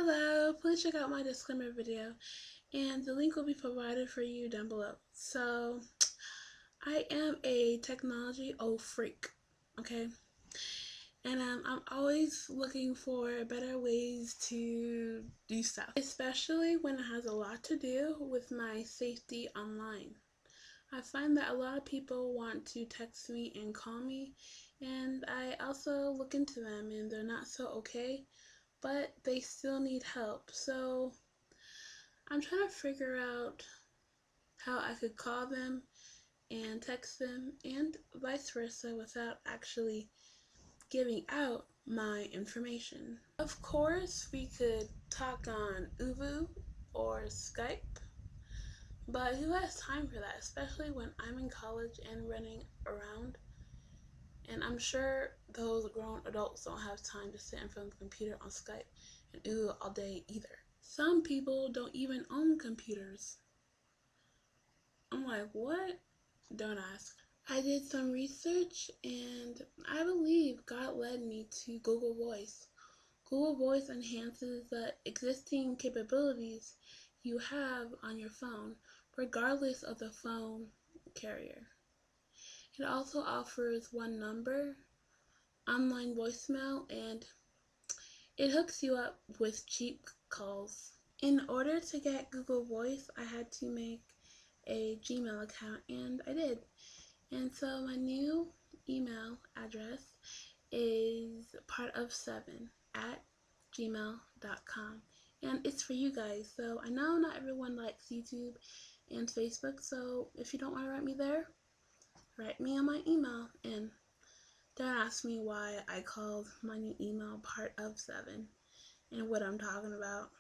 Hello, please check out my disclaimer video and the link will be provided for you down below. So, I am a technology old freak, okay? And I'm always looking for better ways to do stuff, especially when it has a lot to do with my safety online. I find that a lot of people want to text me and call me, and I also look into them and they're not so okay, but they still need help. So I'm trying to figure out how I could call them and text them and vice versa without actually giving out my information. Of course, we could talk on Ovoo or Skype, but who has time for that, especially when I'm in college and running around? And I'm sure those grown adults don't have time to sit in front of the computer on Skype and Ovoo all day either. Some people don't even own computers. I'm like, what? Don't ask. I did some research and I believe God led me to Google Voice. Google Voice enhances the existing capabilities you have on your phone, regardless of the phone carrier. It also offers one number, online voicemail, and it hooks you up with cheap calls. In order to get Google Voice, I had to make a Gmail account, and I did. And so my new email address is part7@gmail.com, and it's for you guys. So I know not everyone likes YouTube and Facebook, so if you don't want to write me there, write me on my email, and don't ask me why I called my new email part7 and what I'm talking about.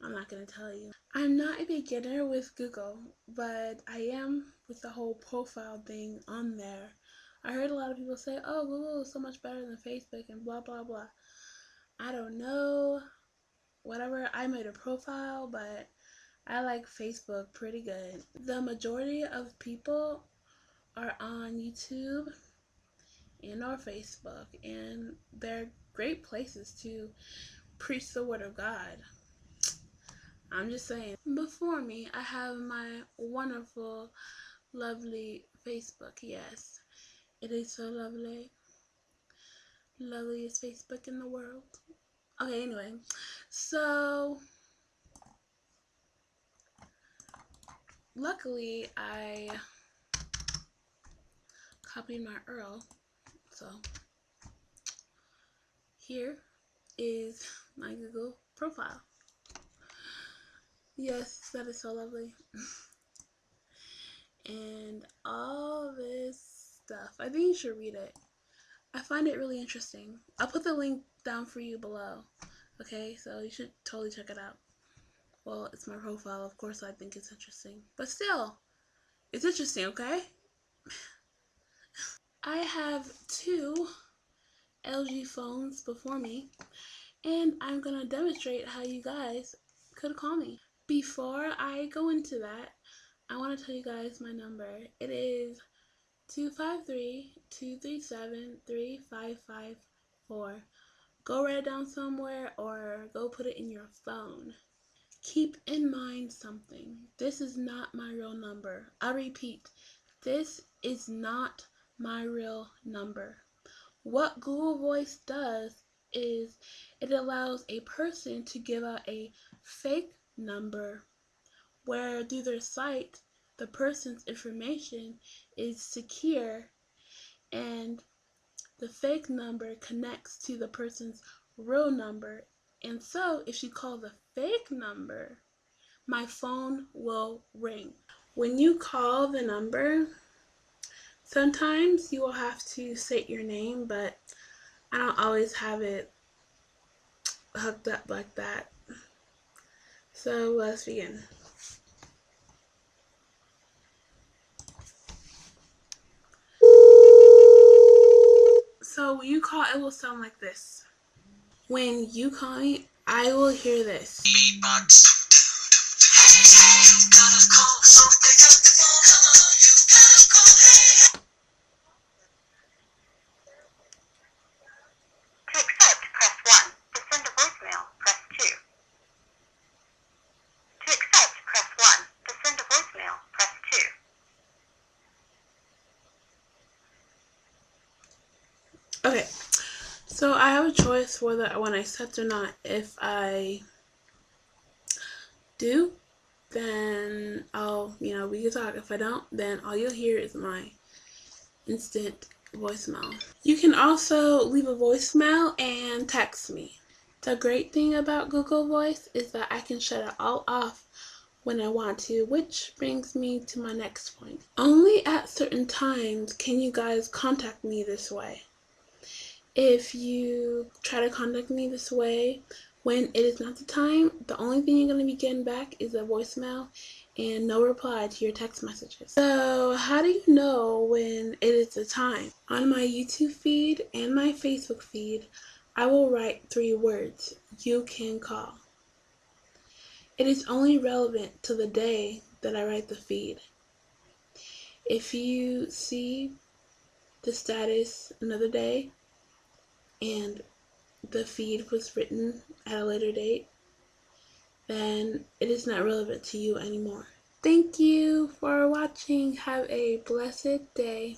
I'm not going to tell you. I'm not a beginner with Google, but I am with the whole profile thing on there. I heard a lot of people say, oh, Google is so much better than Facebook and blah, blah, blah. I don't know. Whatever, I made a profile, but I like Facebook pretty good. The majority of people are on YouTube and or Facebook, and they're great places to preach the word of God. I'm just saying. Before me, I have my wonderful, lovely Facebook. Yes, it is so lovely. Loveliest Facebook in the world. Okay, anyway. So, luckily, I copied my URL. So, here is my Google profile. Yes, that is so lovely. And all this stuff. I think you should read it. I find it really interesting. I'll put the link down for you below. Okay, so you should totally check it out. Well, it's my profile, of course I think it's interesting. But still, it's interesting, okay? I have two LG phones before me, and I'm gonna demonstrate how you guys could call me. Before I go into that, I want to tell you guys my number. It is 253-237-3554. Go write it down somewhere or go put it in your phone. Keep in mind something. This is not my real number. I repeat, this is not my real number. What Google Voice does is it allows a person to give out a fake number where through their site the person's information is secure and the fake number connects to the person's real number. And so if you call the fake number, my phone will ring. When you call the number, sometimes you will have to state your name, but I don't always have it hooked up like that. So let's begin. So when you call, it will sound like this. When you call me, I will hear this. To accept, press 1. To send a voicemail, press 2. So I have a choice whether I want to accept or not. If I do, then we can talk. If I don't, then all you'll hear is my instant voicemail. You can also leave a voicemail and text me. The great thing about Google Voice is that I can shut it all off when I want to, which brings me to my next point. Only at certain times can you guys contact me this way. If you try to contact me this way when it is not the time, the only thing you're going to be getting back is a voicemail and no reply to your text messages. So how do you know when it is the time? On my YouTube feed and my Facebook feed, I will write 3 words: you can call. It is only relevant to the day that I write the feed. If you see the status another day and the feed was written at a later date, then it is not relevant to you anymore. Thank you for watching. Have a blessed day.